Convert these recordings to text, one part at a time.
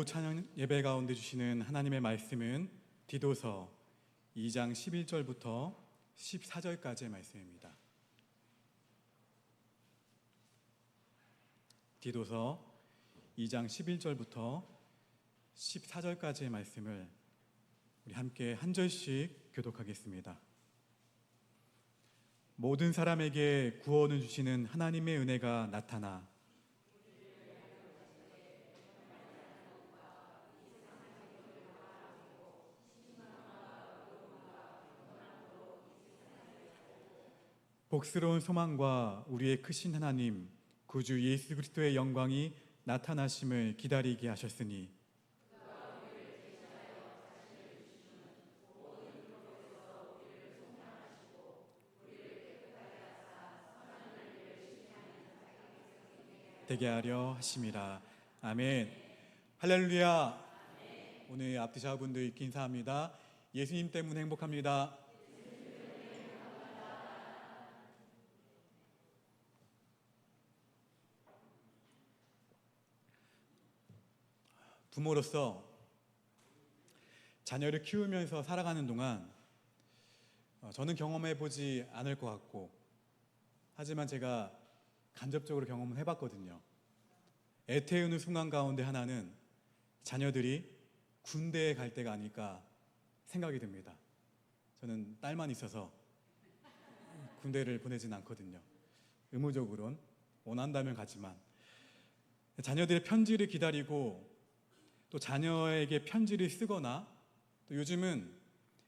오후 찬양 예배 가운데 주시는 하나님의 말씀은 디도서 2장 11절부터 14절까지의 말씀입니다. 디도서 2장 11절부터 14절까지의 말씀을 우리 함께 한 절씩 교독하겠습니다. 모든 사람에게 구원을 주시는 하나님의 은혜가 나타나 복스러운 소망과 우리의 크신 하나님 구주 예수 그리스도의 영광이 나타나심을 기다리게 하셨으니 되게 하려 하심이라. 아멘. 할렐루야. 오늘 앞뒤자분들 읽기 인사합니다. 예수님 때문에 행복합니다. 부모로서 자녀를 키우면서 살아가는 동안 저는 경험해보지 않을 것 같고, 하지만 제가 간접적으로 경험을 해봤거든요. 애태우는 순간 가운데 하나는 자녀들이 군대에 갈 때가 아닐까 생각이 듭니다. 저는 딸만 있어서 군대를 보내진 않거든요. 의무적으로는 원한다면 가지만, 자녀들의 편지를 기다리고 또 자녀에게 편지를 쓰거나, 또 요즘은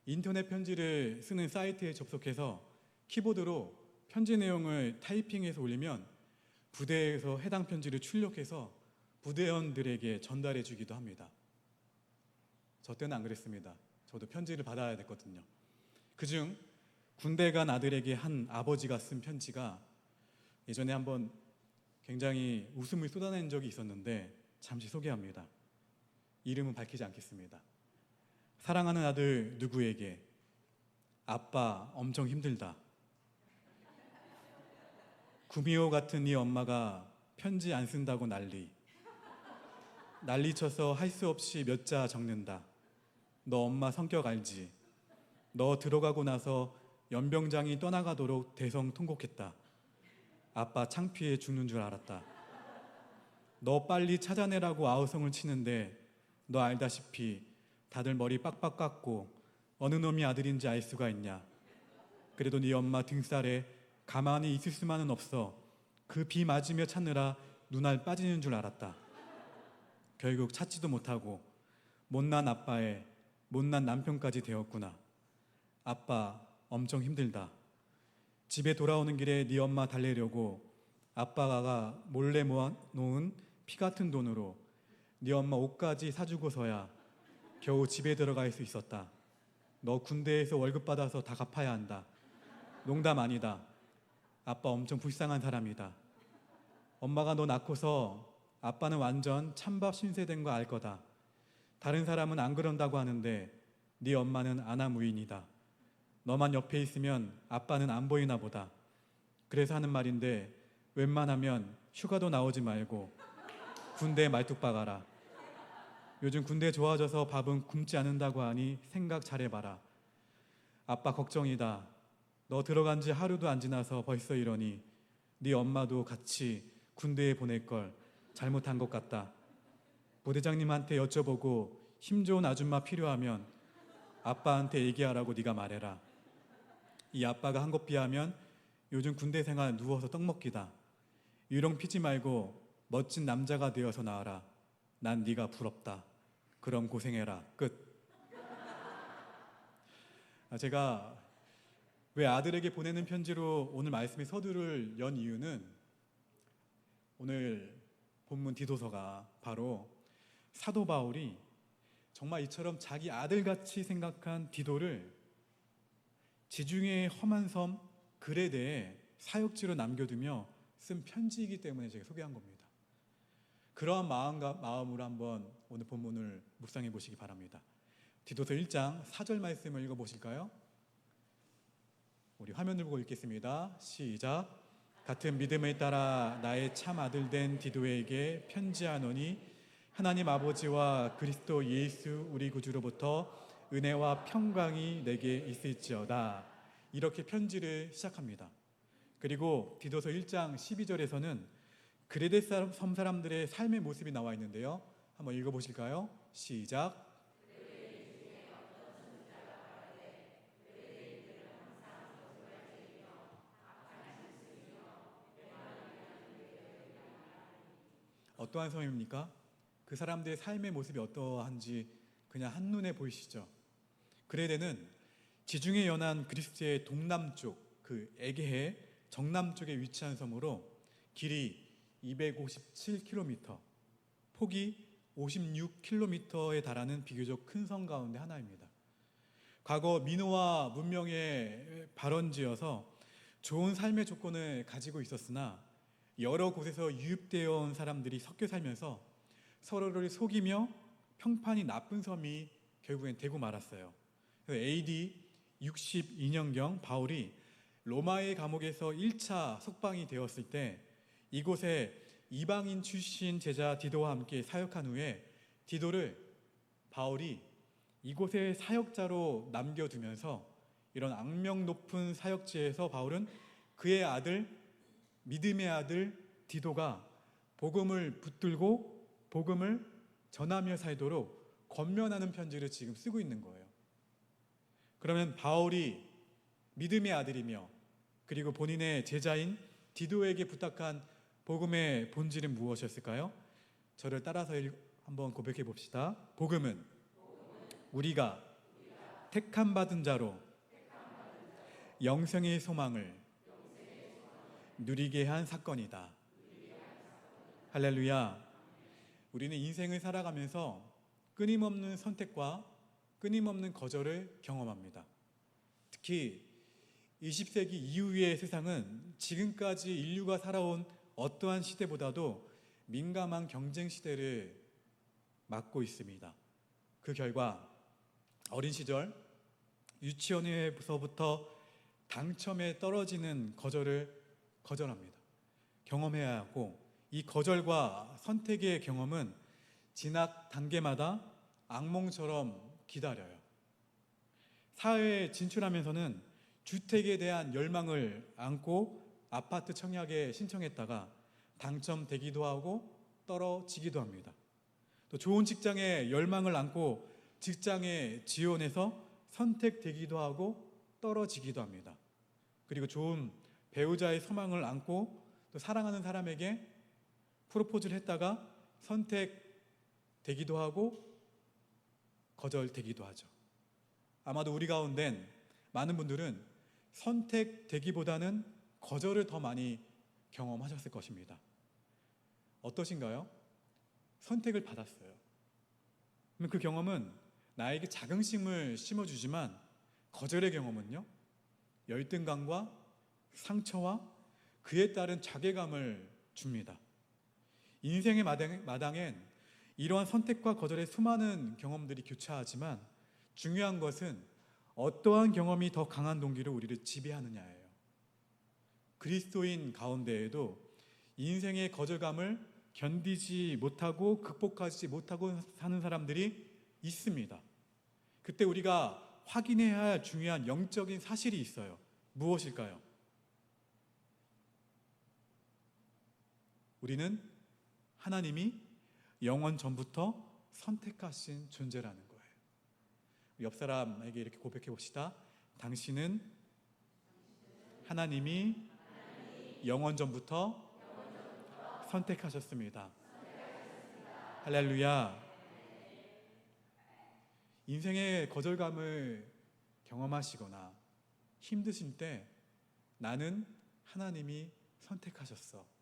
인터넷 편지를 쓰는 사이트에 접속해서 키보드로 편지 내용을 타이핑해서 올리면 부대에서 해당 편지를 출력해서 부대원들에게 전달해 주기도 합니다. 저 때는 안 그랬습니다. 저도 편지를 받아야 됐거든요. 그중 군대 간 아들에게 한 아버지가 쓴 편지가 예전에 한번 굉장히 웃음을 쏟아낸 적이 있었는데 잠시 소개합니다. 이름은 밝히지 않겠습니다. 사랑하는 아들 누구에게, 아빠 엄청 힘들다. 구미호 같은 네 엄마가 편지 안 쓴다고 난리쳐서 할 수 없이 몇 자 적는다. 너 엄마 성격 알지? 너 들어가고 나서 연병장이 떠나가도록 대성통곡했다. 아빠 창피해 죽는 줄 알았다. 너 빨리 찾아내라고 아우성을 치는데 너 알다시피 다들 머리 빡빡 깎고 어느 놈이 아들인지 알 수가 있냐. 그래도 네 엄마 등살에 가만히 있을 수만은 없어. 그 비 맞으며 찾느라 눈알 빠지는 줄 알았다. 결국 찾지도 못하고 못난 아빠의 못난 남편까지 되었구나. 아빠 엄청 힘들다. 집에 돌아오는 길에 네 엄마 달래려고 아빠가 몰래 모아놓은 피 같은 돈으로 네 엄마 옷까지 사주고서야 겨우 집에 들어갈 수 있었다. 너 군대에서 월급 받아서 다 갚아야 한다. 농담 아니다. 아빠 엄청 불쌍한 사람이다. 엄마가 너 낳고서 아빠는 완전 찬밥 신세된 거 알 거다. 다른 사람은 안 그런다고 하는데 네 엄마는 아나무인이다. 너만 옆에 있으면 아빠는 안 보이나 보다. 그래서 하는 말인데 웬만하면 휴가도 나오지 말고 군대 말뚝 박아라. 요즘 군대 좋아져서 밥은 굶지 않는다고 하니 생각 잘해봐라. 아빠 걱정이다. 너 들어간 지 하루도 안 지나서 벌써 이러니 네 엄마도 같이 군대에 보낼 걸 잘못한 것 같다. 부대장님한테 여쭤보고 힘 좋은 아줌마 필요하면 아빠한테 얘기하라고 네가 말해라. 이 아빠가 한 것 비하면 요즘 군대 생활 누워서 떡 먹기다. 유령 피지 말고 멋진 남자가 되어서 나와라. 난 네가 부럽다. 그럼 고생해라. 끝. 제가 왜 아들에게 보내는 편지로 오늘 말씀의 서두를 연 이유는, 오늘 본문 디도서가 바로 사도 바울이 정말 이처럼 자기 아들같이 생각한 디도를 지중해의 험한 섬 그레데에 사역지로 남겨두며 쓴 편지이기 때문에 제가 소개한 겁니다. 그러한 마음으로 한번 오늘 본문을 묵상해 보시기 바랍니다. 디도서 1장 4절 말씀을 읽어보실까요? 우리 화면을 보고 읽겠습니다. 시작. 같은 믿음에 따라 나의 참 아들 된 디도에게 편지하노니 하나님 아버지와 그리스도 예수 우리 구주로부터 은혜와 평강이 내게 있을지어다. 이렇게 편지를 시작합니다. 그리고 디도서 1장 12절에서는 그레데 섬 사람들의 삶의 모습이 나와 있는데요. 한번 읽어보실까요? 시작. 어떠한 섬입니까? 그 사람들의 삶의 모습이 어떠한지 그냥 한눈에 보이시죠? 그레데는 지중해 연안 그리스의 동남쪽 그 에게해 정남쪽에 위치한 섬으로 길이 257km, 폭이 56km에 달하는 비교적 큰 섬 가운데 하나입니다. 과거 민호와 문명의 발원지여서 좋은 삶의 조건을 가지고 있었으나 여러 곳에서 유입되어 온 사람들이 섞여 살면서 서로를 속이며 평판이 나쁜 섬이 결국엔 되고 말았어요. AD 62년경 바울이 로마의 감옥에서 1차 석방이 되었을 때 이곳에 이방인 출신 제자 디도와 함께 사역한 후에 디도를 바울이 이곳의 사역자로 남겨두면서 이런 악명 높은 사역지에서 바울은 그의 아들, 믿음의 아들 디도가 복음을 붙들고 복음을 전하며 살도록 권면하는 편지를 지금 쓰고 있는 거예요. 그러면 바울이 믿음의 아들이며 그리고 본인의 제자인 디도에게 부탁한 복음의 본질은 무엇이었을까요? 저를 따라서 한번 고백해 봅시다. 복음은 우리가 택함 받은 자로 영생의 소망을 누리게 한 사건이다. 할렐루야. 우리는 인생을 살아가면서 끊임없는 선택과 끊임없는 거절을 경험합니다. 특히 20세기 이후의 세상은 지금까지 인류가 살아온 어떠한 시대보다도 민감한 경쟁 시대를 맞고 있습니다. 그 결과 어린 시절 유치원에서부터 당첨에 떨어지는 거절을 거절합니다. 경험해야 하고 이 거절과 선택의 경험은 진학 단계마다 악몽처럼 기다려요. 사회에 진출하면서는 주택에 대한 열망을 안고 아파트 청약에 신청했다가 당첨되기도 하고 떨어지기도 합니다. 또 좋은 직장에 열망을 안고 직장에 지원해서 선택되기도 하고 떨어지기도 합니다. 그리고 좋은 배우자의 소망을 안고 또 사랑하는 사람에게 프로포즈를 했다가 선택되기도 하고 거절되기도 하죠. 아마도 우리 가운데는 많은 분들은 선택되기보다는 거절을 더 많이 경험하셨을 것입니다. 어떠신가요? 선택을 받았어요. 그럼 그 경험은 나에게 자긍심을 심어주지만 거절의 경험은요, 열등감과 상처와 그에 따른 자괴감을 줍니다. 인생의 마당엔 이러한 선택과 거절의 수많은 경험들이 교차하지만 중요한 것은 어떠한 경험이 더 강한 동기로 우리를 지배하느냐예요. 그리스도인 가운데에도 인생의 거절감을 견디지 못하고 극복하지 못하고 사는 사람들이 있습니다. 그때 우리가 확인해야 할 중요한 영적인 사실이 있어요. 무엇일까요? 우리는 하나님이 영원 전부터 선택하신 존재라는 거예요. 옆 사람에게 이렇게 고백해 봅시다. 당신은 하나님이 영원 전부터 선택하셨습니다. 할렐루야. 인생의 거절감을 경험하시거나 힘드실 때 나는 하나님이 선택하셨어.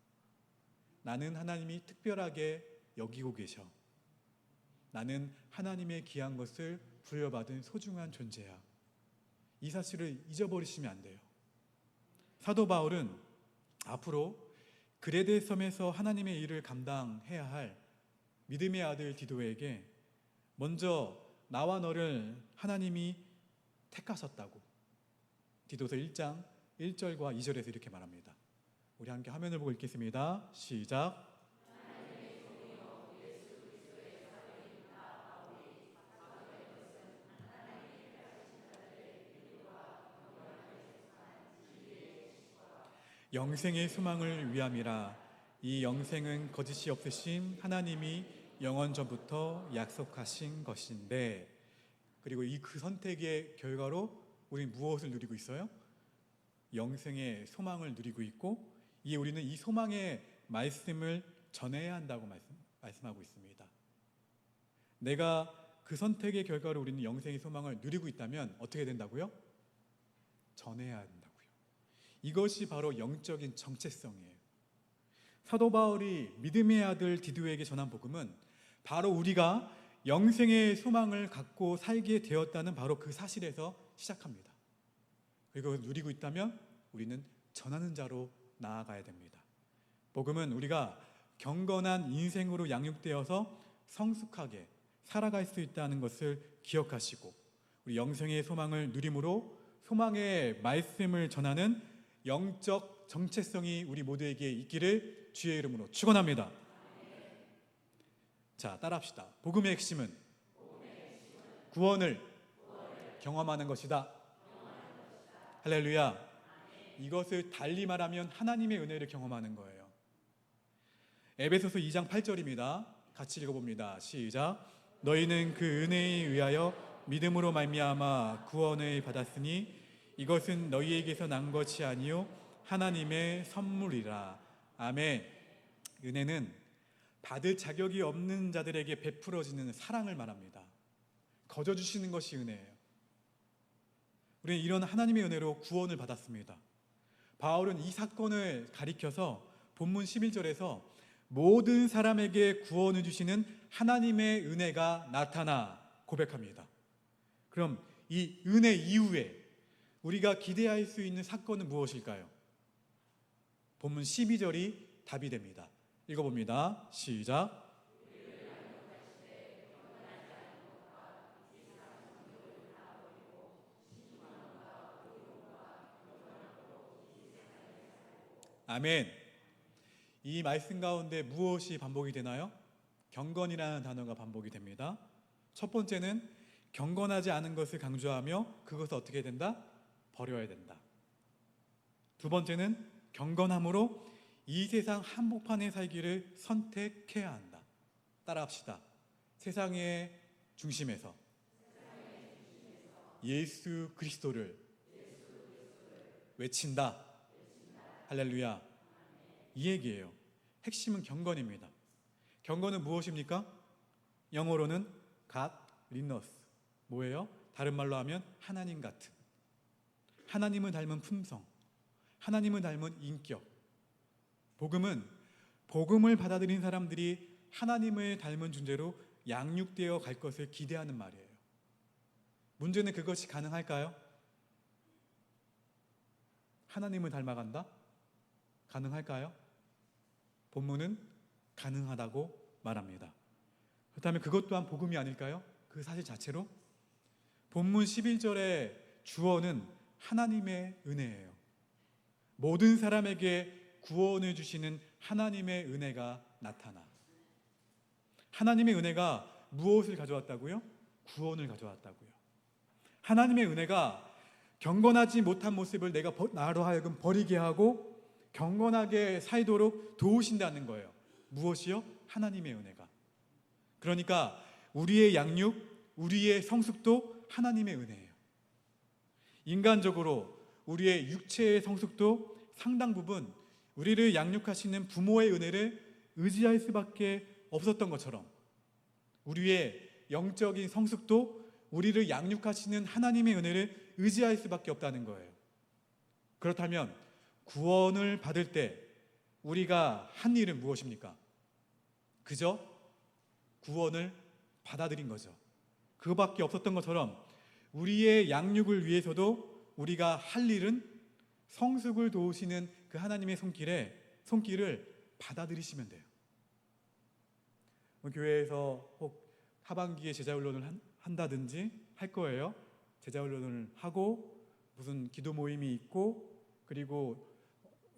나는 하나님이 특별하게 여기고 계셔. 나는 하나님의 귀한 것을 부여받은 소중한 존재야. 이 사실을 잊어버리시면 안 돼요. 사도 바울은 앞으로 그레데 섬에서 하나님의 일을 감당해야 할 믿음의 아들 디도에게 먼저 나와 너를 하나님이 택하셨다고 디도서 1장 1절과 2절에서 이렇게 말합니다. 우리 함께 화면을 보고 읽겠습니다. 시작. 영생의 소망을 위함이라. 이 영생은 거짓이 없으신 하나님이 영원 전부터 약속하신 것인데, 그리고 그 선택의 결과로 우리는 무엇을 누리고 있어요? 영생의 소망을 누리고 있고, 우리는 이 소망의 말씀을 전해야 한다고 말씀하고 있습니다. 내가 그 선택의 결과로 우리는 영생의 소망을 누리고 있다면 어떻게 된다고요? 전해야 한다고요. 이것이 바로 영적인 정체성이에요. 사도 바울이 믿음의 아들 디도에게 전한 복음은 바로 우리가 영생의 소망을 갖고 살게 되었다는 바로 그 사실에서 시작합니다. 그리고 누리고 있다면 우리는 전하는 자로 나아가야 됩니다. 복음은 우리가 경건한 인생으로 양육되어서 성숙하게 살아갈 수 있다는 것을 기억하시고, 우리 영생의 소망을 누림으로 소망의 말씀을 전하는 영적 정체성이 우리 모두에게 있기를 주의 이름으로 축원합니다. 자, 따라합시다. 복음의 핵심은 구원을 경험하는 것이다. 할렐루야. 이것을 달리 말하면 하나님의 은혜를 경험하는 거예요. 에베소서 2장 8절입니다. 같이 읽어봅니다. 시작. 너희는 그 은혜에 의하여 믿음으로 말미암아 구원을 받았으니 이것은 너희에게서 난 것이 아니요 하나님의 선물이라. 아멘. 은혜는 받을 자격이 없는 자들에게 베풀어지는 사랑을 말합니다. 거저 주시는 것이 은혜예요. 우리는 이런 하나님의 은혜로 구원을 받았습니다. 바울은 이 사건을 가리켜서 본문 11절에서 모든 사람에게 구원을 주시는 하나님의 은혜가 나타나 고백합니다. 그럼 이 은혜 이후에 우리가 기대할 수 있는 사건은 무엇일까요? 본문 12절이 답이 됩니다. 읽어봅니다. 시작. 아멘. 이 말씀 가운데 무엇이 반복이 되나요? 경건이라는 단어가 반복이 됩니다. 첫 번째는 경건하지 않은 것을 강조하며 그것을 어떻게 된다? 버려야 된다. 두 번째는 경건함으로 이 세상 한복판에 살기를 선택해야 한다. 따라합시다. 세상의 중심에서 예수 그리스도를 외친다. 할렐루야. 이 얘기예요. 핵심은 경건입니다. 경건은 무엇입니까? 영어로는 godliness. 뭐예요? 다른 말로 하면 하나님 같은, 하나님을 닮은 품성, 하나님을 닮은 인격. 복음은 복음을 받아들인 사람들이 하나님을 닮은 존재로 양육되어 갈 것을 기대하는 말이에요. 문제는 그것이 가능할까요? 하나님을 닮아간다? 가능할까요? 본문은 가능하다고 말합니다. 그렇다면 그것 또한 복음이 아닐까요? 그 사실 자체로? 본문 11절의 주어는 하나님의 은혜예요. 모든 사람에게 구원을 주시는 하나님의 은혜가 나타나. 하나님의 은혜가 무엇을 가져왔다고요? 구원을 가져왔다고요. 하나님의 은혜가 경건하지 못한 모습을 내가 나로 하여금 버리게 하고 경건하게 살도록 도우신다는 거예요. 무엇이요? 하나님의 은혜가. 그러니까 우리의 양육, 우리의 성숙도 하나님의 은혜예요. 인간적으로 우리의 육체의 성숙도 상당 부분 우리를 양육하시는 부모의 은혜를 의지할 수밖에 없었던 것처럼 우리의 영적인 성숙도 우리를 양육하시는 하나님의 은혜를 의지할 수밖에 없다는 거예요. 그렇다면 구원을 받을 때 우리가 한 일은 무엇입니까? 그저 구원을 받아들인 거죠. 그거밖에 없었던 것처럼 우리의 양육을 위해서도 우리가 할 일은 성숙을 도우시는 그 하나님의 손길을 받아들이시면 돼요. 교회에서 혹 하반기에 제자훈련을 한다든지 할 거예요. 제자훈련을 하고 무슨 기도 모임이 있고 그리고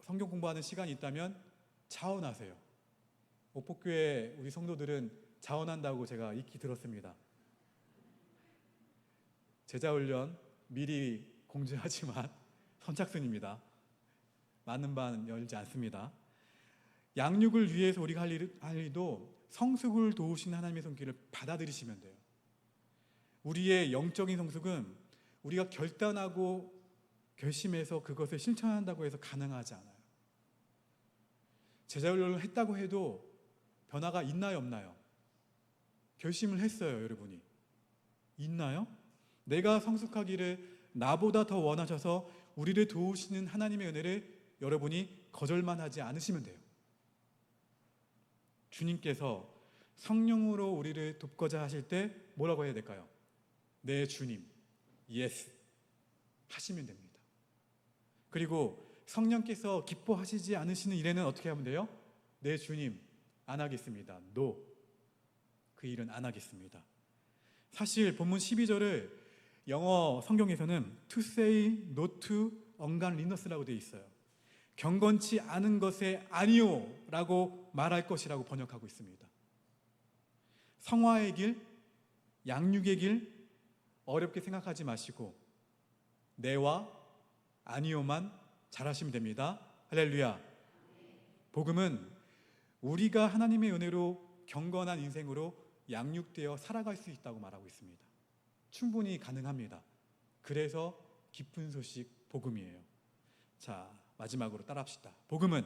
성경 공부하는 시간이 있다면 자원하세요. 옥복교회 우리 성도들은 자원한다고 제가 익히 들었습니다. 제자훈련 미리 공지하지만 선착순입니다. 많은 반 열지 않습니다. 양육을 위해서 우리가 할 일도 성숙을 도우시는 하나님의 손길을 받아들이시면 돼요. 우리의 영적인 성숙은 우리가 결단하고 결심해서 그것을 실천한다고 해서 가능하지 않아요. 제자훈련을 했다고 해도 변화가 있나요, 없나요? 결심을 했어요, 여러분이. 있나요? 내가 성숙하기를 나보다 더 원하셔서 우리를 도우시는 하나님의 은혜를 여러분이 거절만 하지 않으시면 돼요. 주님께서 성령으로 우리를 돕고자 하실 때 뭐라고 해야 될까요? 네, 주님, 예스 하시면 됩니다. 그리고 성령께서 기뻐하시지 않으시는 일에는 어떻게 하면 돼요? 네, 주님, 안 하겠습니다. No, 그 일은 안 하겠습니다. 사실 본문 12절을 영어 성경에서는 to say no to ungodliness라고 되어 있어요. 경건치 않은 것에 아니요 라고 말할 것이라고 번역하고 있습니다. 성화의 길, 양육의 길 어렵게 생각하지 마시고 네와 아니요만 잘하시면 됩니다. 할렐루야. 복음은 우리가 하나님의 은혜로 경건한 인생으로 양육되어 살아갈 수 있다고 말하고 있습니다. 충분히 가능합니다. 그래서 기쁜 소식 복음이에요. 자, 마지막으로 따라합시다. 복음은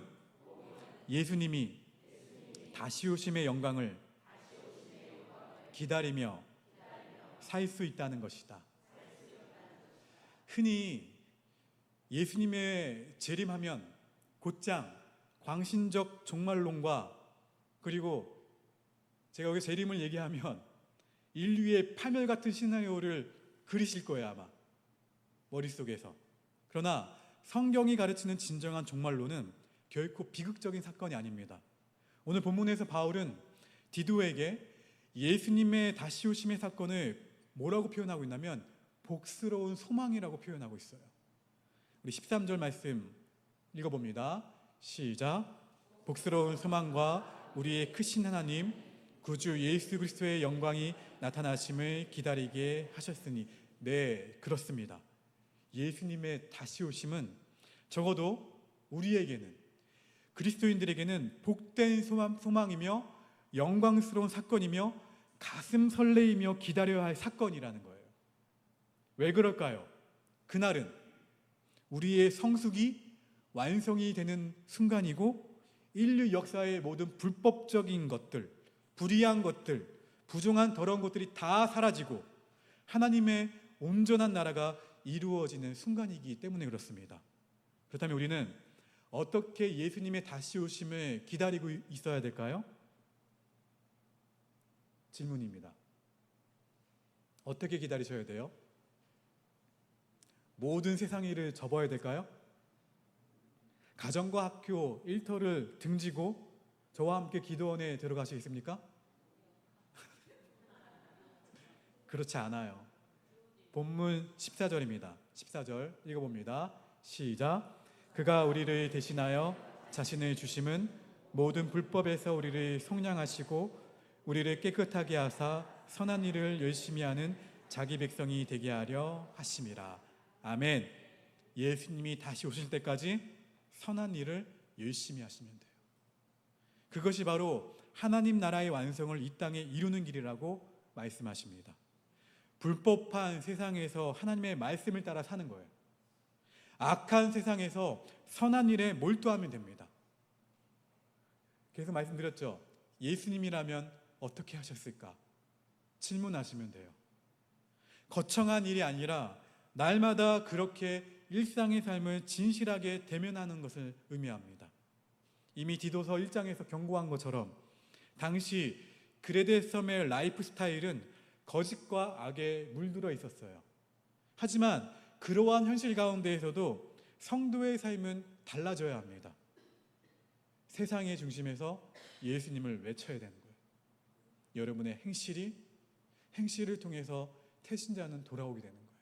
예수님이 다시 오심의 영광을 기다리며 살 수 있다는 것이다. 흔히 예수님의 재림하면 곧장 광신적 종말론과 그리고 제가 여기 재림을 얘기하면 인류의 파멸 같은 시나리오를 그리실 거예요, 아마 머릿속에서. 그러나 성경이 가르치는 진정한 종말론은 결코 비극적인 사건이 아닙니다. 오늘 본문에서 바울은 디도에게 예수님의 다시 오심의 사건을 뭐라고 표현하고 있냐면 복스러운 소망이라고 표현하고 있어요. 우리 13절 말씀 읽어봅니다. 시작. 복스러운 소망과 우리의 크신 하나님 구주 예수 그리스도의 영광이 나타나심을 기다리게 하셨으니. 네, 그렇습니다. 예수님의 다시 오심은 적어도 우리에게는, 그리스도인들에게는 복된 소망이며 영광스러운 사건이며 가슴 설레이며 기다려야 할 사건이라는 거예요. 왜 그럴까요? 그날은 우리의 성숙이 완성이 되는 순간이고 인류 역사의 모든 불법적인 것들, 불의한 것들, 부정한 더러운 것들이 다 사라지고 하나님의 온전한 나라가 이루어지는 순간이기 때문에 그렇습니다. 그렇다면 우리는 어떻게 예수님의 다시 오심을 기다리고 있어야 될까요? 질문입니다. 어떻게 기다리셔야 돼요? 모든 세상 일을 접어야 될까요? 가정과 학교 일터를 등지고 저와 함께 기도원에 들어가시겠습니까? 그렇지 않아요. 본문 14절입니다. 14절 읽어봅니다. 시작. 그가 우리를 대신하여 자신을 주심은 모든 불법에서 우리를 속량하시고 우리를 깨끗하게 하사 선한 일을 열심히 하는 자기 백성이 되게 하려 하심이라. 아멘. 예수님이 다시 오실 때까지 선한 일을 열심히 하시면 돼요. 그것이 바로 하나님 나라의 완성을 이 땅에 이루는 길이라고 말씀하십니다. 불법한 세상에서 하나님의 말씀을 따라 사는 거예요. 악한 세상에서 선한 일에 몰두하면 됩니다. 계속 말씀드렸죠. 예수님이라면 어떻게 하셨을까? 질문하시면 돼요. 거창한 일이 아니라 날마다 그렇게 일상의 삶을 진실하게 대면하는 것을 의미합니다. 이미 디도서 1장에서 경고한 것처럼 당시 그레데 섬의 라이프 스타일은 거짓과 악에 물들어 있었어요. 하지만 그러한 현실 가운데에서도 성도의 삶은 달라져야 합니다. 세상의 중심에서 예수님을 외쳐야 되는 거예요. 여러분의 행실을 통해서 태신자는 돌아오게 되는 거예요.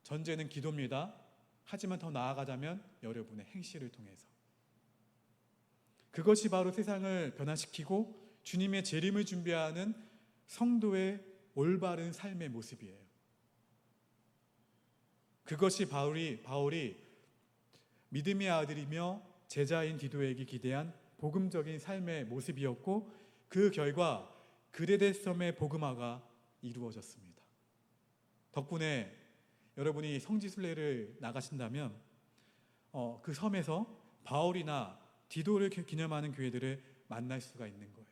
전제는 기도입니다. 하지만 더 나아가자면 여러분의 행실을 통해서. 그것이 바로 세상을 변화시키고 주님의 재림을 준비하는 성도의 올바른 삶의 모습이에요. 그것이 바울이 믿음의 아들이며 제자인 디도에게 기대한 복음적인 삶의 모습이었고, 그 결과 그레데섬의 복음화가 이루어졌습니다. 덕분에 여러분이 성지순례를 나가신다면 그 섬에서 바울이나 디도를 기념하는 교회들을 만날 수가 있는 거예요.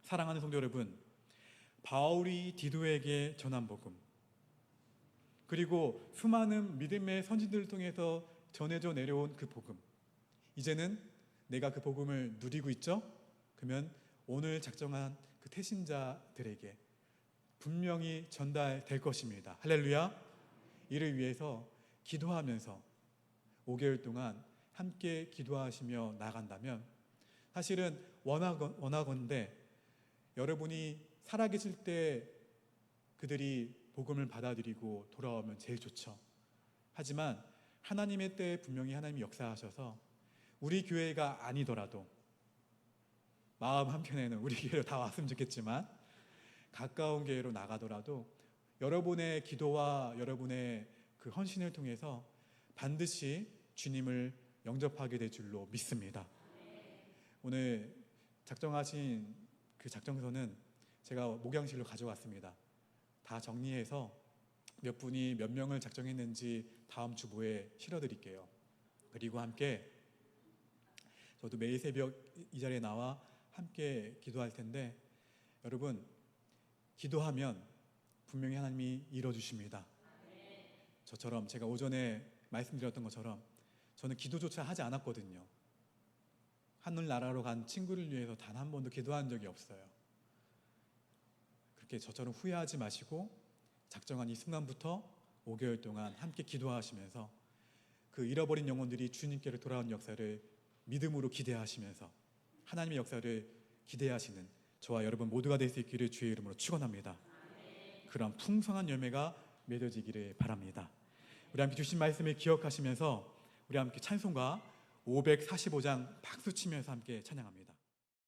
사랑하는 성도 여러분, 바울이 디도에게 전한 복음, 그리고 수많은 믿음의 선진들을 통해서 전해져 내려온 그 복음, 이제는 내가 그 복음을 누리고 있죠? 그러면 오늘 작정한 그 태신자들에게 분명히 전달될 것입니다. 할렐루야. 이를 위해서 기도하면서 5개월 동안 함께 기도하시며 나간다면, 사실은 원하건대 여러분이 살아계실 때 그들이 복음을 받아들이고 돌아오면 제일 좋죠. 하지만 하나님의 때에 분명히 하나님이 역사하셔서 우리 교회가 아니더라도, 마음 한편에는 우리 교회로 다 왔으면 좋겠지만 가까운 교회로 나가더라도 여러분의 기도와 여러분의 그 헌신을 통해서 반드시 주님을 영접하게 될 줄로 믿습니다. 오늘 작정하신 그 작정서는 제가 목양실로 가져왔습니다. 다 정리해서 몇 분이 몇 명을 작정했는지 다음 주보에 실어드릴게요. 그리고 함께 저도 매일 새벽 이 자리에 나와 함께 기도할 텐데, 여러분 기도하면 분명히 하나님이 이뤄주십니다. 저처럼, 제가 오전에 말씀드렸던 것처럼 저는 기도조차 하지 않았거든요. 하늘나라로 간 친구를 위해서 단 한 번도 기도한 적이 없어요. 그렇게 저처럼 후회하지 마시고 작정한 이 순간부터 5개월 동안 함께 기도하시면서 그 잃어버린 영혼들이 주님께로 돌아온 역사를 믿음으로 기대하시면서 하나님의 역사를 기대하시는 저와 여러분 모두가 될 수 있기를 주의 이름으로 축원합니다. 그런 풍성한 열매가 맺어지기를 바랍니다. 우리 함께 주신 말씀을 기억하시면서 우리 함께 찬송가 545장 박수 치면서 함께 찬양합니다.